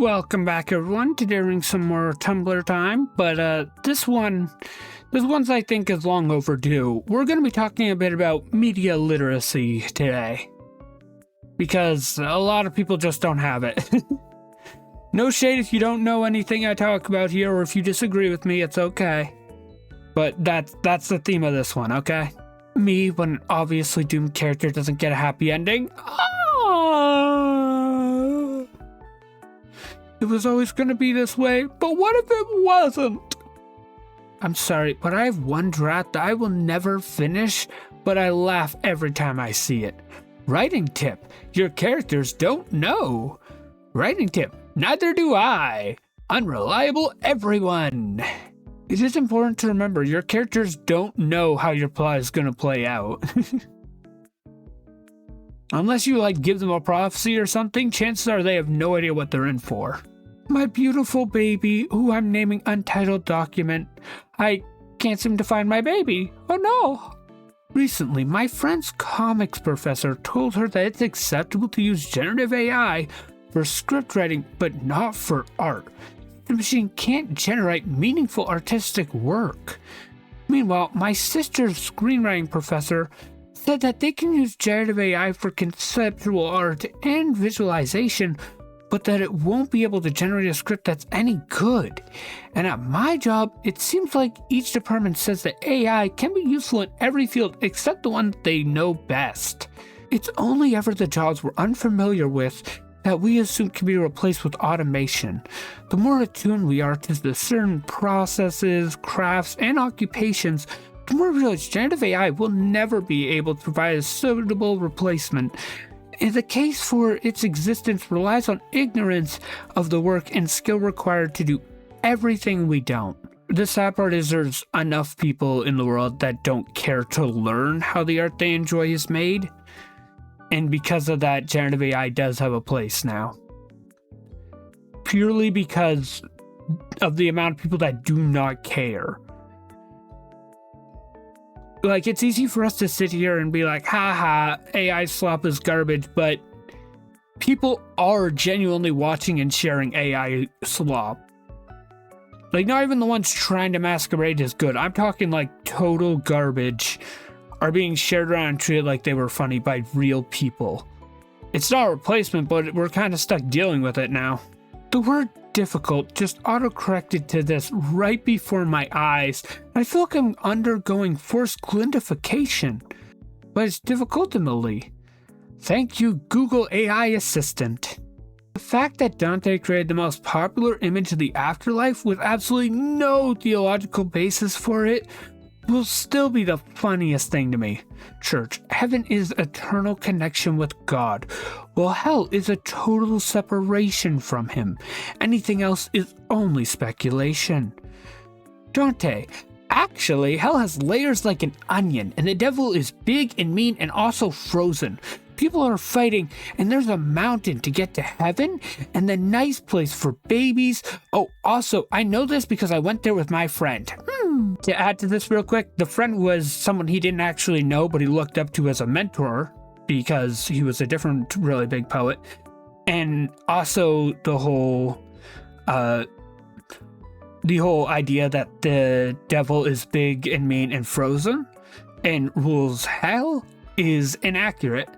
Welcome back, everyone, to doing some more Tumblr time, but this one's I think is long overdue. We're going to be talking a bit about media literacy today, because a lot of people just don't have it. No shade if you don't know anything I talk about here, or if you disagree with me, it's okay. But that's the theme of this one, okay? Me, when an obviously doomed character doesn't get a happy ending. It was always going to be this way, but what if it wasn't? I'm sorry, but I have one draft that I will never finish, but I laugh every time I see it. Writing tip: your characters don't know. Writing tip: neither do I. Unreliable everyone. It is important to remember your characters don't know how your plot is going to play out. Unless you give them a prophecy or something, chances are they have no idea what they're in for. My beautiful baby, who I'm naming Untitled Document. I can't seem to find my baby. Oh no! Recently, my friend's comics professor told her that it's acceptable to use generative AI for script writing, but not for art. The machine can't generate meaningful artistic work. Meanwhile, my sister's screenwriting professor said that they can use generative AI for conceptual art and visualization, but that it won't be able to generate a script that's any good. And at my job, it seems like each department says that AI can be useful in every field except the one they know best. It's only ever the jobs we're unfamiliar with that we assume can be replaced with automation. The more attuned we are to the certain processes, crafts, and occupations, the more we realize generative AI will never be able to provide a suitable replacement. And the case for its existence relies on ignorance of the work and skill required to do everything we don't. The sad part is there's enough people in the world that don't care to learn how the art they enjoy is made. And because of that, generative AI does have a place now. Purely because of the amount of people that do not care. It's easy for us to sit here and be like, haha, AI slop is garbage, but people are genuinely watching and sharing AI slop. Not even the ones trying to masquerade as good. I'm talking total garbage are being shared around and treated like they were funny by real people. It's not a replacement, but we're kind of stuck dealing with it now. The word difficult just autocorrected to this right before my eyes. I feel like I'm undergoing forced glindification. But it's difficult, Emily. Thank you, Google AI Assistant. The fact that Dante created the most popular image of the afterlife with absolutely no theological basis for it will still be the funniest thing to me. Church, heaven is eternal connection with God, while hell is a total separation from him. Anything else is only speculation. Dante, actually, hell has layers like an onion, and the devil is big and mean and also frozen. People are fighting, and there's a mountain to get to heaven, and the nice place for babies. Oh, also, I know this because I went there with my friend. To add to this real quick, the friend was someone he didn't actually know, but he looked up to as a mentor because he was a different really big poet. And also the whole idea that the devil is big and mean and frozen and rules hell is inaccurate.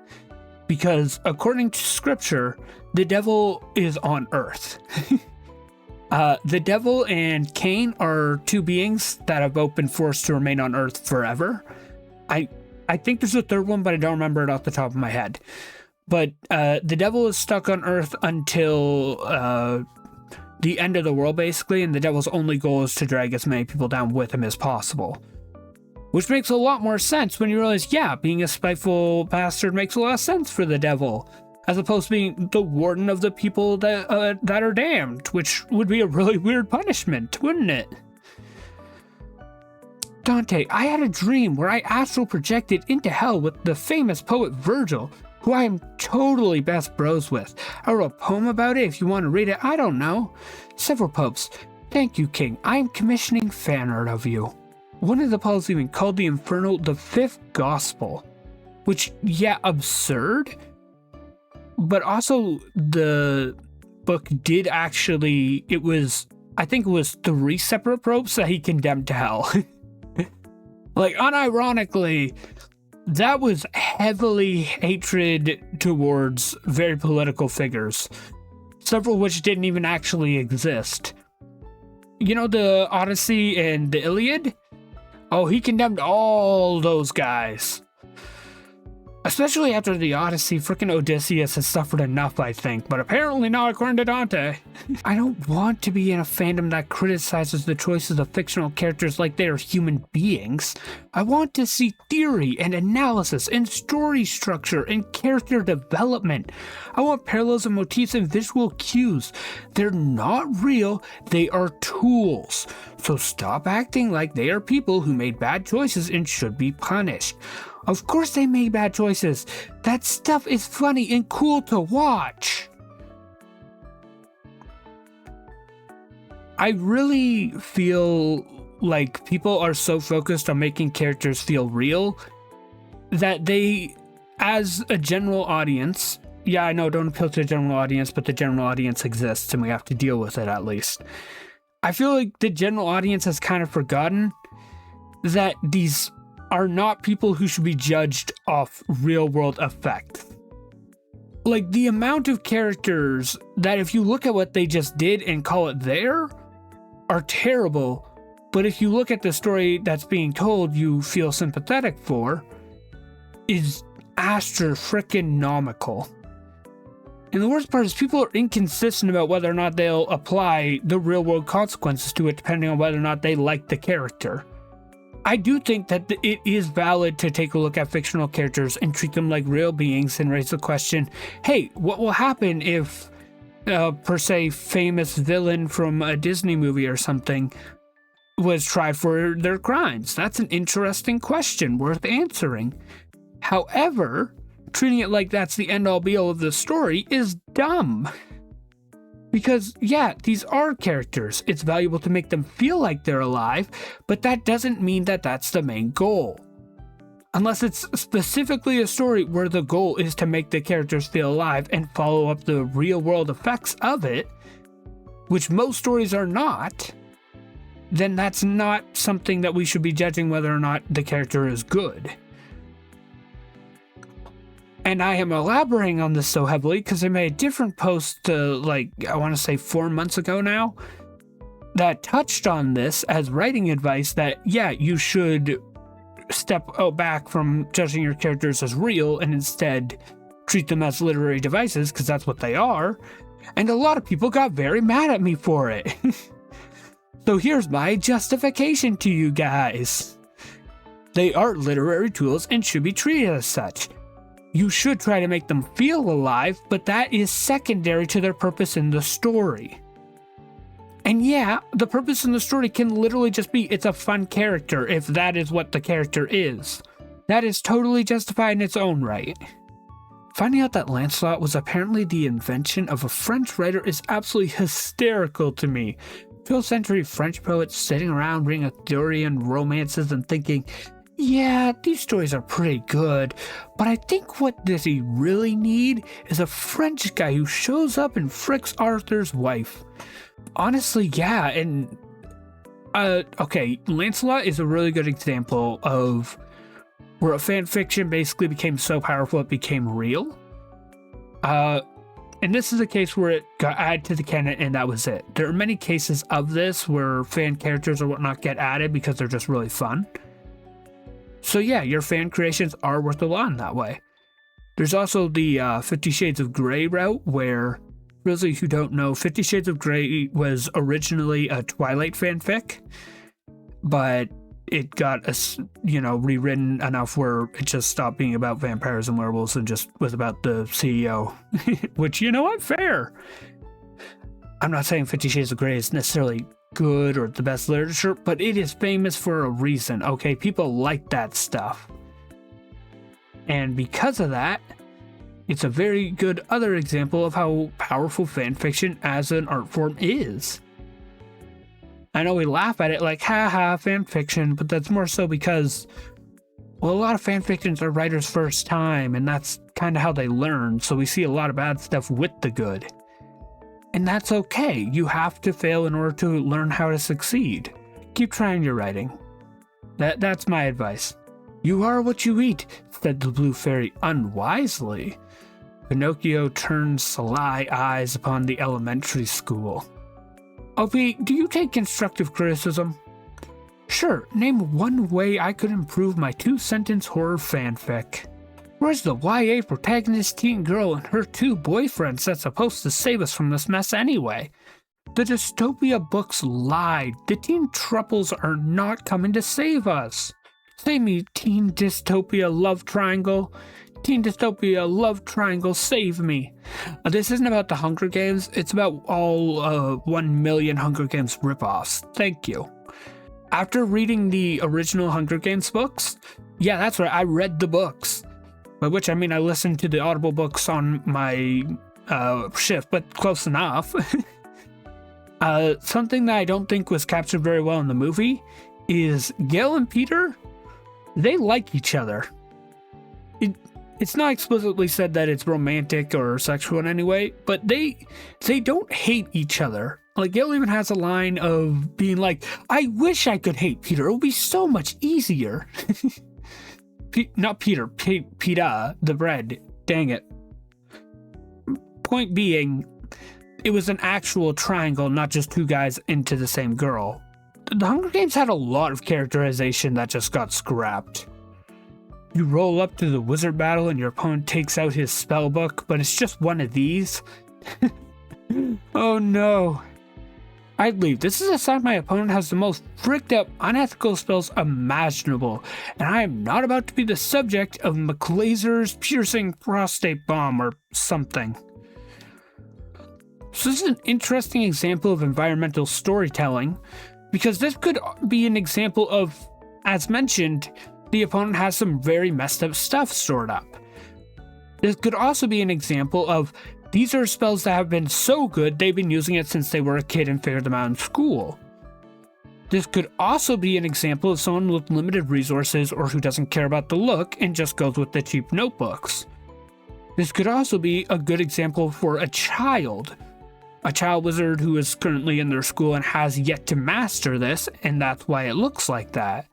Because according to scripture, the devil is on earth. The devil and Cain are two beings that have both been forced to remain on earth forever. I think there's a third one, but I don't remember it off the top of my head. But the devil is stuck on earth until the end of the world, basically, and the devil's only goal is to drag as many people down with him as possible. Which makes a lot more sense when you realize, yeah, being a spiteful bastard makes a lot of sense for the devil, as opposed to being the warden of the people that are damned, which would be a really weird punishment, wouldn't it? Dante, I had a dream where I astral projected into hell with the famous poet Virgil, who I am totally best bros with. I wrote a poem about it if you want to read it, I don't know. Several popes. Thank you, King. I am commissioning fan art of you. One of the poets even called the Infernal the fifth gospel, which, yeah, absurd, but also the book did actually, I think it was 3 separate popes that he condemned to hell. Like, unironically, that was heavily hatred towards very political figures, several of which didn't even actually exist. You know, the Odyssey and the Iliad? Oh, he condemned all those guys. Especially after the Odyssey, frickin' Odysseus has suffered enough, I think, but apparently not according to Dante. I don't want to be in a fandom that criticizes the choices of fictional characters like they are human beings. I want to see theory and analysis and story structure and character development. I want parallels and motifs and visual cues. They're not real, they are tools. So stop acting like they are people who made bad choices and should be punished. Of course they made bad choices. That stuff is funny and cool to watch. I really feel like people are so focused on making characters feel real that they, as a general audience, yeah, I know, don't appeal to the general audience, but the general audience exists and we have to deal with it at least. I feel like the general audience has kind of forgotten that these are not people who should be judged off real-world effects. Like, the amount of characters that if you look at what they just did and call it there, are terrible, but if you look at the story that's being told you feel sympathetic for, is astro-frickin-nomical. And the worst part is people are inconsistent about whether or not they'll apply the real-world consequences to it depending on whether or not they like the character. I do think that it is valid to take a look at fictional characters and treat them like real beings and raise the question, hey, what will happen if, per se, famous villain from a Disney movie or something was tried for their crimes? That's an interesting question worth answering. However, treating it like that's the end-all be-all of the story is dumb. Because, yeah, these are characters. It's valuable to make them feel like they're alive, but that doesn't mean that that's the main goal. Unless it's specifically a story where the goal is to make the characters feel alive and follow up the real-world effects of it, which most stories are not, then that's not something that we should be judging whether or not the character is good. And I am elaborating on this so heavily because I made a different post, I want to say 4 months ago now, that touched on this as writing advice that, yeah, you should step back from judging your characters as real and instead treat them as literary devices because that's what they are. And a lot of people got very mad at me for it. So here's my justification to you guys. They are literary tools and should be treated as such. You should try to make them feel alive, but that is secondary to their purpose in the story. And yeah, the purpose in the story can literally just be it's a fun character if that is what the character is. That is totally justified in its own right. Finding out that Lancelot was apparently the invention of a French writer is absolutely hysterical to me. 12th century French poets sitting around reading Arthurian romances and thinking, yeah, these stories are pretty good, but I think what does he really need is a French guy who shows up and fricks Arthur's wife. Honestly, yeah, and okay, Lancelot is a really good example of where a fan fiction basically became so powerful it became real. And this is a case where it got added to the canon and that was it. There are many cases of this where fan characters or whatnot get added because they're just really fun. So yeah, your fan creations are worth a lot in that way. There's also the 50 Shades of Grey route where, for those of you who don't know, 50 Shades of Grey was originally a Twilight fanfic, but it got, rewritten enough where it just stopped being about vampires and werewolves and just was about the CEO, which, you know what, fair. I'm not saying 50 Shades of Grey is necessarily good or the best literature, but it is famous for a reason, okay? People like that stuff. And because of that, it's a very good other example of how powerful fanfiction as an art form is. I know we laugh at it like, haha, fanfiction, but that's more so because, well, a lot of fanfictions are writers' first time, and that's kind of how they learn, so we see a lot of bad stuff with the good. And that's okay. You have to fail in order to learn how to succeed. Keep trying your writing. That's my advice. You are what you eat, said the blue fairy unwisely. Pinocchio turned sly eyes upon the elementary school. Opie, do you take constructive criticism? Sure, name one way I could improve my 2-sentence horror fanfic. Where's the YA protagonist teen girl and her 2 boyfriends that's supposed to save us from this mess anyway? The dystopia books lied. The teen troubles are not coming to save us. Save me, teen dystopia love triangle. Teen dystopia love triangle, save me. This isn't about the Hunger Games. It's about all 1 million Hunger Games ripoffs. Thank you. After reading the original Hunger Games books, yeah, that's right, I read the books. By which I mean I listened to the Audible books on my shift, but close enough. Something that I don't think was captured very well in the movie is Gale and Peter, they like each other. It's not explicitly said that it's romantic or sexual in any way, but they don't hate each other. Like, Gale even has a line of being like, I wish I could hate Peter. It would be so much easier. Not Peter, Pita, the bread. Dang it. Point being, it was an actual triangle, not just 2 guys into the same girl. The Hunger Games had a lot of characterization that just got scrapped. You roll up to the wizard battle and your opponent takes out his spell book, but it's just one of these. Oh no. I'd leave. This is a sign my opponent has the most fricked up, unethical spells imaginable, and I am not about to be the subject of McLaser's piercing prostate bomb or something. So this is an interesting example of environmental storytelling, because this could be an example of, as mentioned, the opponent has some very messed up stuff stored up. This could also be an example of, these are spells that have been so good they've been using it since they were a kid and figured them out in school. This could also be an example of someone with limited resources or who doesn't care about the look and just goes with the cheap notebooks. This could also be a good example for a child wizard who is currently in their school and has yet to master this, and that's why it looks like that.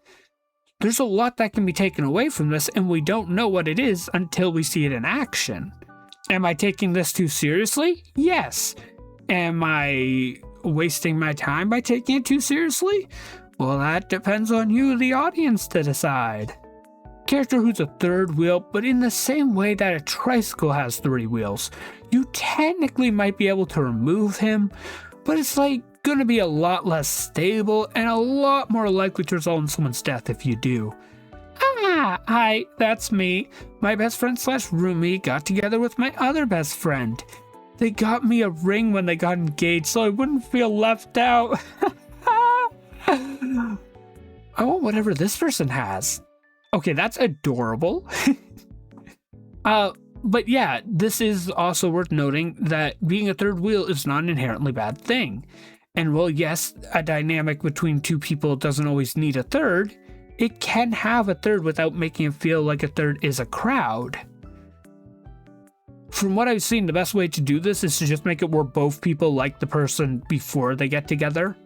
There's a lot that can be taken away from this, and we don't know what it is until we see it in action. Am I taking this too seriously? Yes. Am I wasting my time by taking it too seriously? Well, that depends on you, the audience, to decide. Character who's a 3rd wheel, but in the same way that a tricycle has 3 wheels. You technically might be able to remove him, but it's like gonna be a lot less stable and a lot more likely to result in someone's death if you do. Hi, that's me. My best friend / roomie got together with my other best friend. They got me a ring when they got engaged so I wouldn't feel left out. I want whatever this person has. Okay, that's adorable. But yeah, this is also worth noting that being a 3rd wheel is not an inherently bad thing. And while yes, a dynamic between 2 people doesn't always need a 3rd, it can have a 3rd without making it feel like a 3rd is a crowd. From what I've seen, the best way to do this is to just make it where both people like the person before they get together.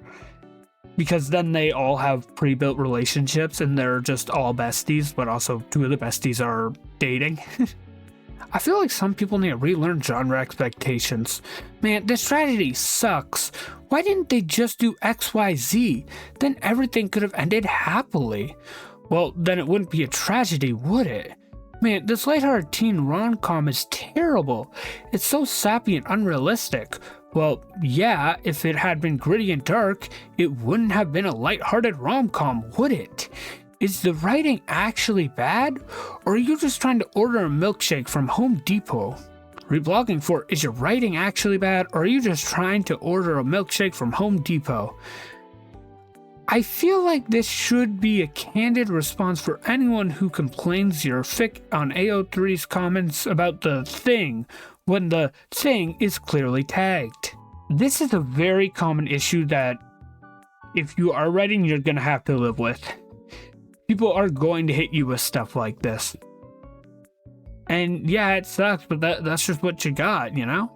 Because then they all have pre-built relationships and they're just all besties, but also 2 of the besties are dating. I feel like some people need to relearn genre expectations. Man, this tragedy sucks. Why didn't they just do XYZ? Then everything could have ended happily. Well, then it wouldn't be a tragedy, would it? Man, this lighthearted teen rom-com is terrible. It's so sappy and unrealistic. Well, yeah, if it had been gritty and dark, it wouldn't have been a lighthearted rom-com, would it? Is the writing actually bad, or are you just trying to order a milkshake from Home Depot? Reblogging for, is your writing actually bad, or are you just trying to order a milkshake from Home Depot? I feel like this should be a candid response for anyone who complains you're fic on AO3's comments about the thing, when the thing is clearly tagged. This is a very common issue that, if you are writing, you're gonna have to live with. People are going to hit you with stuff like this. And yeah, it sucks, but that's just what you got, you know?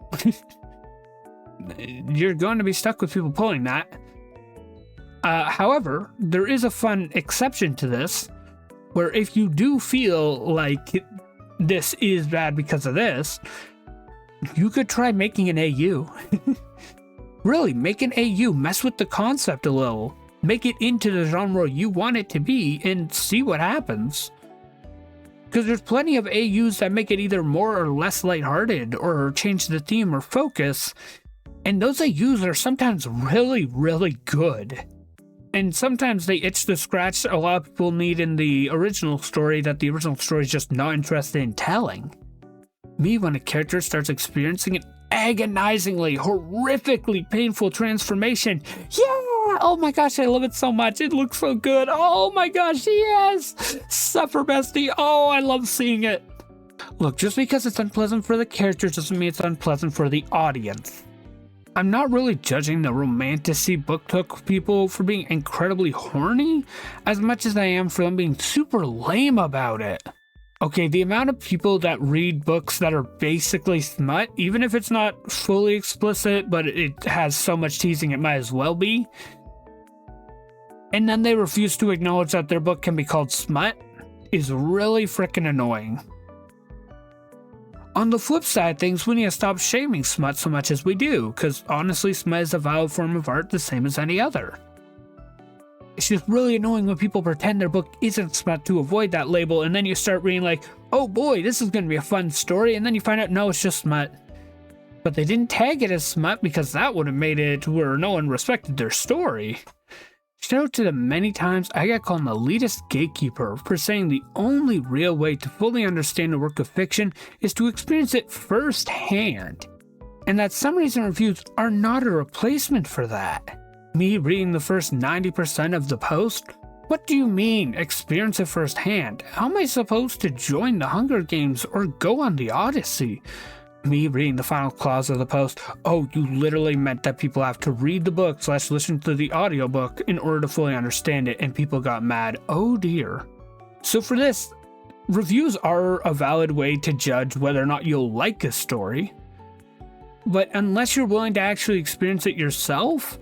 you're going to be stuck with people pulling that. However, there is a fun exception to this, where if you do feel like this is bad because of this, you could try making an AU. Really, make an AU, mess with the concept a little, make it into the genre you want it to be, and see what happens. Because there's plenty of AUs that make it either more or less lighthearted, or change the theme or focus, and those AUs are sometimes really, really good. And sometimes they itch the scratch a lot of people need in the original story that the original story is just not interested in telling. Me, when a character starts experiencing an agonizingly, horrifically painful transformation, yeah! Oh my gosh, I love it so much. It looks so good. Oh my gosh, yes! Suffer, bestie. Oh, I love seeing it. Look, just because it's unpleasant for the characters doesn't mean it's unpleasant for the audience. I'm not really judging the romantasy book people for being incredibly horny as much as I am for them being super lame about it. Okay, the amount of people that read books that are basically smut, even if it's not fully explicit, but it has so much teasing it might as well be, and then they refuse to acknowledge that their book can be called smut, is really freaking annoying. On the flip side of things, we need to stop shaming smut so much as we do, because honestly, smut is a valid form of art the same as any other. It's just really annoying when people pretend their book isn't smut to avoid that label, and then you start reading like, oh boy, this is going to be a fun story, and then you find out, no, it's just smut. But they didn't tag it as smut because that would have made it where no one respected their story. Shout out to the many times I got called an elitist gatekeeper for saying the only real way to fully understand a work of fiction is to experience it firsthand, and that summaries and reviews are not a replacement for that. Me reading the first 90% of the post? What do you mean, experience it firsthand? How am I supposed to join the Hunger Games or go on the Odyssey? Me reading the final clause of the post, oh, you literally meant that people have to read the book / listen to the audiobook in order to fully understand it, and people got mad. Oh dear. So for this, reviews are a valid way to judge whether or not you'll like a story, but unless you're willing to actually experience it yourself,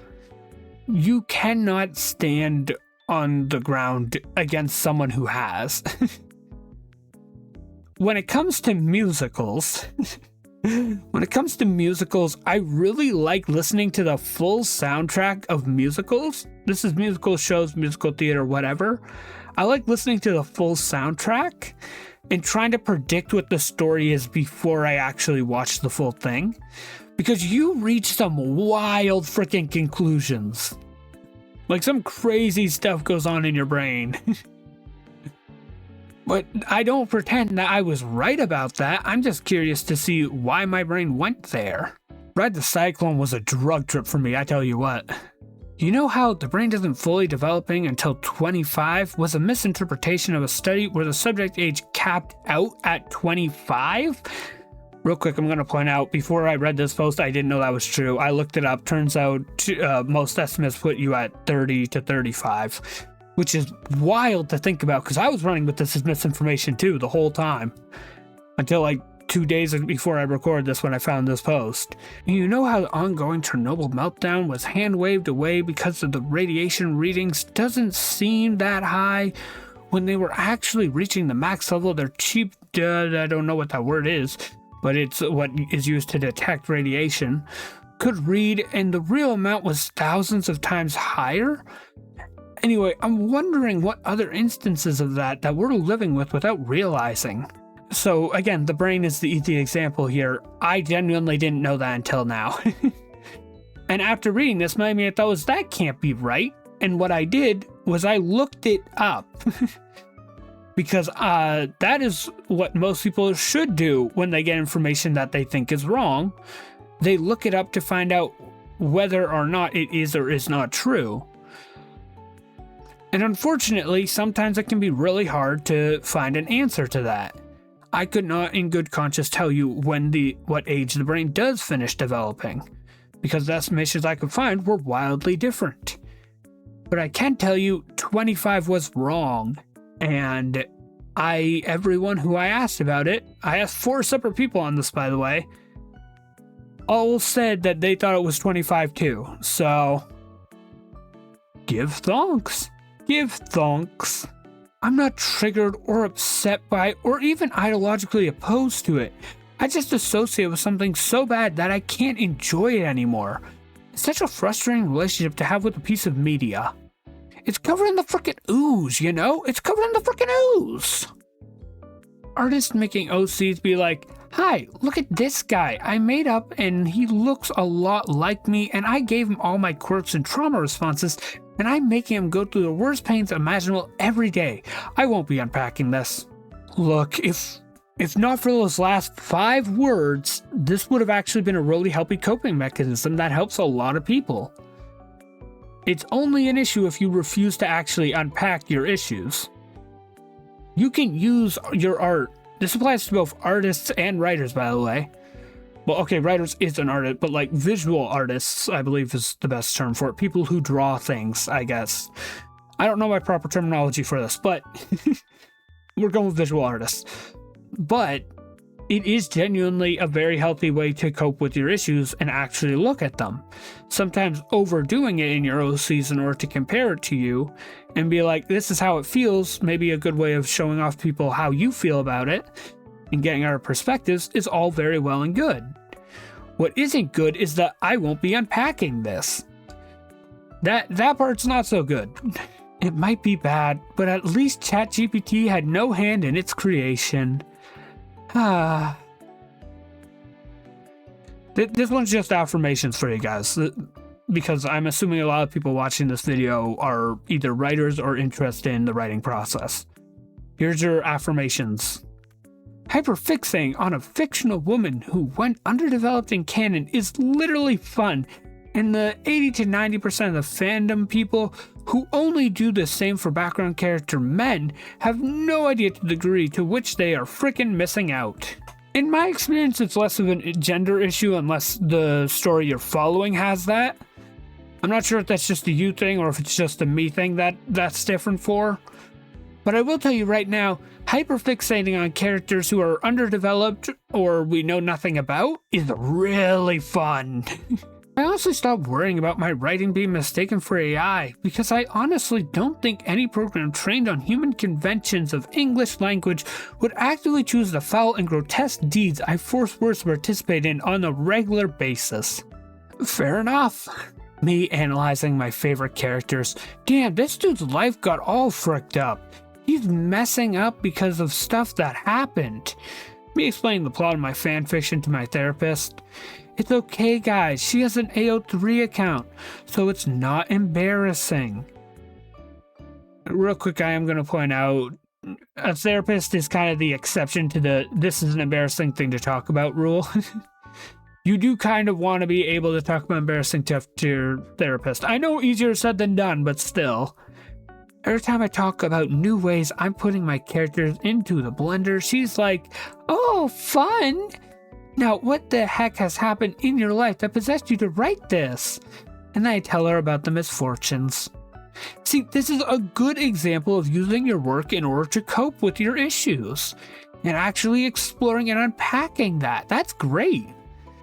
you cannot stand on the ground against someone who has. When it comes to musicals, I really like listening to the full soundtrack of musicals. This is musical shows, musical theater, whatever. I like listening to the full soundtrack and trying to predict what the story is before I actually watch the full thing, because you reach some wild freaking conclusions. Like some crazy stuff goes on in your brain. But I don't pretend that I was right about that. I'm just curious to see why my brain went there. Ride the Cyclone was a drug trip for me, I tell you what. You know how the brain isn't fully developing until 25 was a misinterpretation of a study where the subject age capped out at 25? Real quick, I'm going to point out, before I read this post, I didn't know that was true. I looked it up. Turns out most estimates put you at 30 to 35. Which is wild to think about, because I was running with this as misinformation too the whole time. Until like 2 days before I recorded this when I found this post. You know how the ongoing Chernobyl meltdown was hand-waved away because of the radiation readings doesn't seem that high, when they were actually reaching the max level of their cheap, I don't know what that word is, but it's what is used to detect radiation, could read, and the real amount was thousands of times higher? Anyway, I'm wondering what other instances of that we're living with without realizing. So again, the brain is the easy example here. I genuinely didn't know that until now. And after reading this, my main thought was, that can't be right. And what I did was I looked it up. Because that is what most people should do when they get information that they think is wrong. They look it up to find out whether or not it is or is not true. And unfortunately, sometimes it can be really hard to find an answer to that. I could not in good conscience tell you what age the brain does finish developing, because the estimations I could find were wildly different. But I can tell you 25 was wrong, and everyone who I asked about it, I asked 4 separate people on this, by the way, all said that they thought it was 25 too. So, give thanks. Give thanks. I'm not triggered or upset by or even ideologically opposed to it. I just associate with something so bad that I can't enjoy it anymore. It's such a frustrating relationship to have with a piece of media. It's covered in the frickin' ooze, you know? It's covered in the frickin' ooze. Artists making OCs be like, hi, look at this guy I made up and he looks a lot like me and I gave him all my quirks and trauma responses and I'm making him go through the worst pains imaginable every day. I won't be unpacking this. Look, if not for those last 5 words, this would have actually been a really healthy coping mechanism that helps a lot of people. It's only an issue if you refuse to actually unpack your issues. You can use your art. This applies to both artists and writers, by the way. Well, okay, writers is an artist, but like visual artists, I believe is the best term for it. People who draw things, I guess. I don't know my proper terminology for this, but we're going with visual artists. But it is genuinely a very healthy way to cope with your issues and actually look at them. Sometimes overdoing it in your OCs in order to compare it to you and be like, this is how it feels, maybe a good way of showing off to people how you feel about it and getting our perspectives is all very well and good. What isn't good is that I won't be unpacking this. That part's not so good. It might be bad, but at least ChatGPT had no hand in its creation. This one's just affirmations for you guys, because I'm assuming a lot of people watching this video are either writers or interested in the writing process. Here's your affirmations. Hyperfixating on a fictional woman who went underdeveloped in canon is literally fun, and the 80 to 90% of the fandom people who only do the same for background character men have no idea to the degree to which they are frickin' missing out. In my experience, it's less of a gender issue unless the story you're following has that. I'm not sure if that's just a you thing or if it's just a me thing that's different for. But I will tell you right now, hyperfixating on characters who are underdeveloped or we know nothing about is really fun. I honestly stopped worrying about my writing being mistaken for AI because I honestly don't think any program trained on human conventions of English language would actively choose the foul and grotesque deeds I force words to participate in on a regular basis. Fair enough. Me analyzing my favorite characters. Damn, this dude's life got all fricked up. He's messing up because of stuff that happened. Me explaining the plot of my fanfiction to my therapist. It's okay, guys, she has an AO3 account, so it's not embarrassing. Real quick, I am going to point out, a therapist is kind of the exception to the this is an embarrassing thing to talk about rule. You do kind of want to be able to talk about embarrassing stuff to your therapist. I know easier said than done, but still. Every time I talk about new ways I'm putting my characters into the blender, she's like, oh, fun! Now, what the heck has happened in your life that possessed you to write this? And I tell her about the misfortunes. See, this is a good example of using your work in order to cope with your issues and actually exploring and unpacking that. That's great.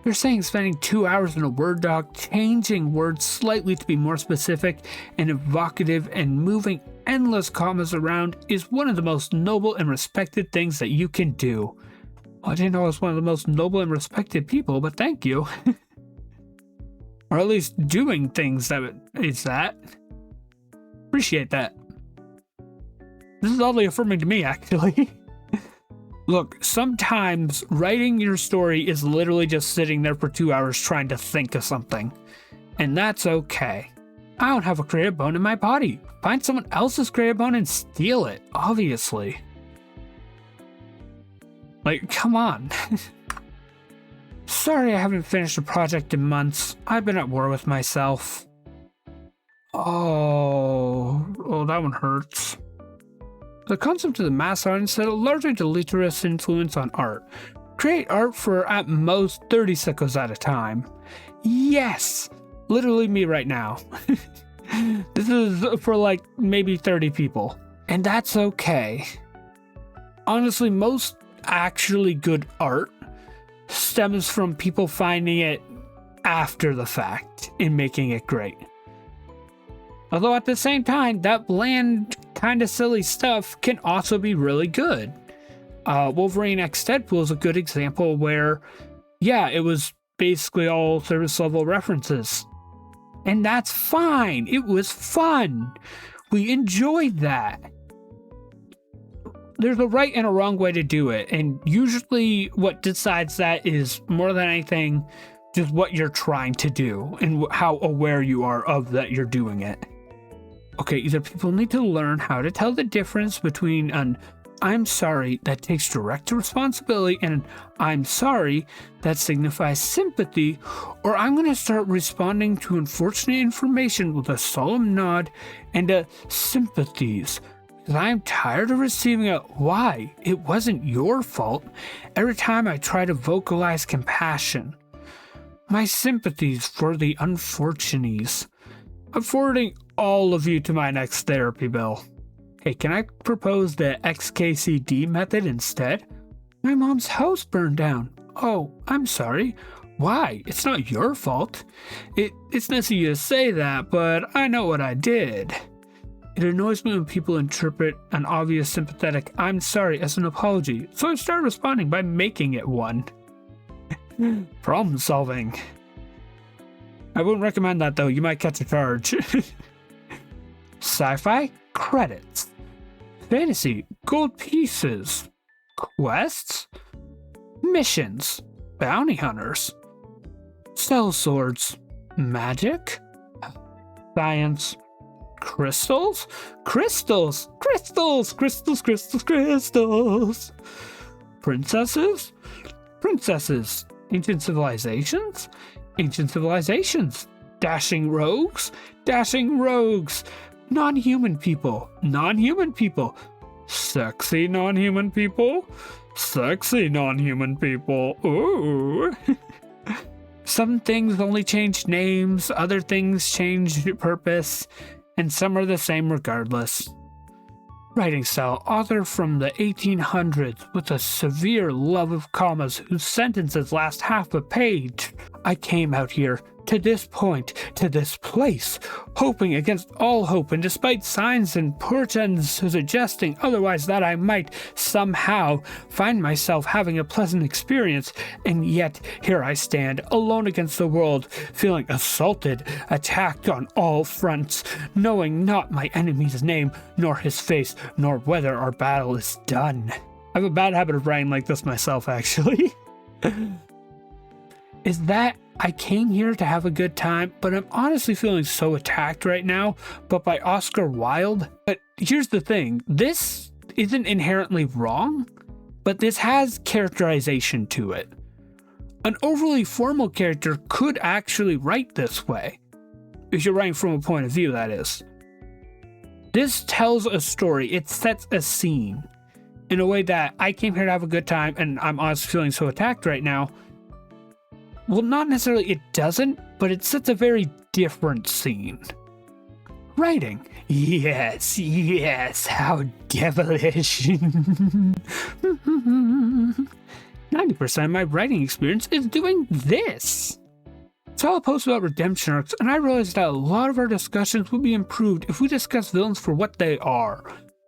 You're saying spending 2 hours in a Word doc, changing words slightly to be more specific and evocative and moving endless commas around is one of the most noble and respected things that you can do. Well, I didn't know I was one of the most noble and respected people, but thank you. Or at least doing things that is that. Appreciate that. This is oddly affirming to me, actually. Look, sometimes writing your story is literally just sitting there for 2 hours trying to think of something. And that's okay. I don't have a creative bone in my body. Find someone else's creative bone and steal it, obviously. Like, come on. Sorry I haven't finished a project in months. I've been at war with myself. Oh, that one hurts. The concept of the mass audience had a largely deleterious influence on art. Create art for at most 30 sickos at a time. Yes! Literally me right now. This is for like maybe 30 people. And that's okay. Honestly, most actually good art stems from people finding it after the fact in making it great. Although at the same time, that bland, kind of silly stuff can also be really good. Wolverine X Deadpool is a good example where, yeah, it was basically all service level references. And that's fine. It was fun. We enjoyed that. There's a right and a wrong way to do it. And usually what decides that is, more than anything, just what you're trying to do and how aware you are of that you're doing it. Okay, either people need to learn how to tell the difference between an "I'm sorry" that takes direct responsibility and an "I'm sorry" that signifies sympathy, or I'm going to start responding to unfortunate information with a solemn nod and a "sympathies," because I'm tired of receiving a "why, it wasn't your fault" every time I try to vocalize compassion. My sympathies for the unfortunates. I'm forwarding all of you to my next therapy bill. Hey, can I propose the XKCD method instead? My mom's house burned down. Oh, I'm sorry. Why? It's not your fault. It's nice of you to say that, but I know what I did. It annoys me when people interpret an obvious sympathetic "I'm sorry" as an apology, so I started responding by making it one. Problem solving. I wouldn't recommend that though, you might catch a charge. Sci-fi, credits. Fantasy, gold pieces. Quests, missions, bounty hunters. Cell swords, magic, science, crystals, crystals, crystals, crystals, crystals, crystals. Princesses, princesses. Ancient civilizations, ancient civilizations. Dashing rogues, dashing rogues. Non-human people, non-human people. Sexy non-human people, sexy non-human people. Ooh. Some things only change names, other things change purpose, and some are the same regardless. Writing style, author from the 1800s with a severe love of commas whose sentences last half a page. I came out here, to this point, to this place, hoping against all hope and despite signs and portents suggesting otherwise that I might somehow find myself having a pleasant experience, and yet here I stand, alone against the world, feeling assaulted, attacked on all fronts, knowing not my enemy's name, nor his face, nor whether our battle is done. I have a bad habit of writing like this myself, actually. Is that I came here to have a good time, but I'm honestly feeling so attacked right now, but by Oscar Wilde. But here's the thing, this isn't inherently wrong, but this has characterization to it. An overly formal character could actually write this way, if you're writing from a point of view, that is. This tells a story, it sets a scene, in a way that I came here to have a good time, and I'm honestly feeling so attacked right now. Well, not necessarily it doesn't, but it sets a very different scene. Writing. Yes, yes, how devilish. 90% of my writing experience is doing this. Saw a post about redemption arcs, and I realized that a lot of our discussions would be improved if we discuss villains for what they are,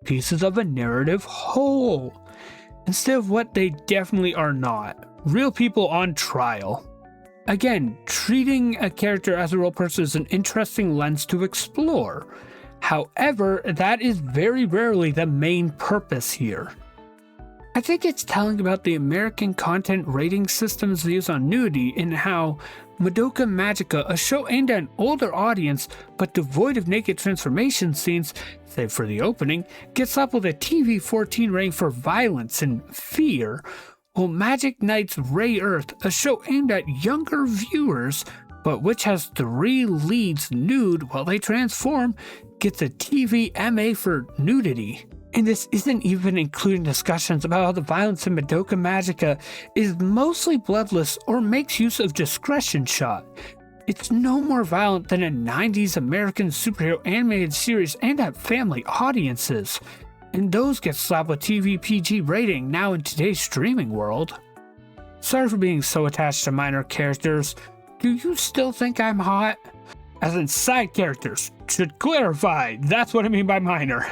pieces of a narrative whole, instead of what they definitely are not, real people on trial. Again, treating a character as a real person is an interesting lens to explore. However, that is very rarely the main purpose here. I think it's telling about the American content rating system's views on nudity and how Madoka Magica, a show aimed at an older audience but devoid of naked transformation scenes, save for the opening, gets slapped with a TV-14 rating for violence and fear, while Magic Knight's Ray Earth, a show aimed at younger viewers, but which has 3 leads nude while they transform, gets a TV MA for nudity. And this isn't even including discussions about how the violence in Madoka Magica is mostly bloodless or makes use of discretion shot. It's no more violent than a 90s American superhero animated series aimed at family audiences. And those get slapped with TV PG rating now in today's streaming world. Sorry for being so attached to minor characters. Do you still think I'm hot? As in side characters. Should clarify. That's what I mean by minor.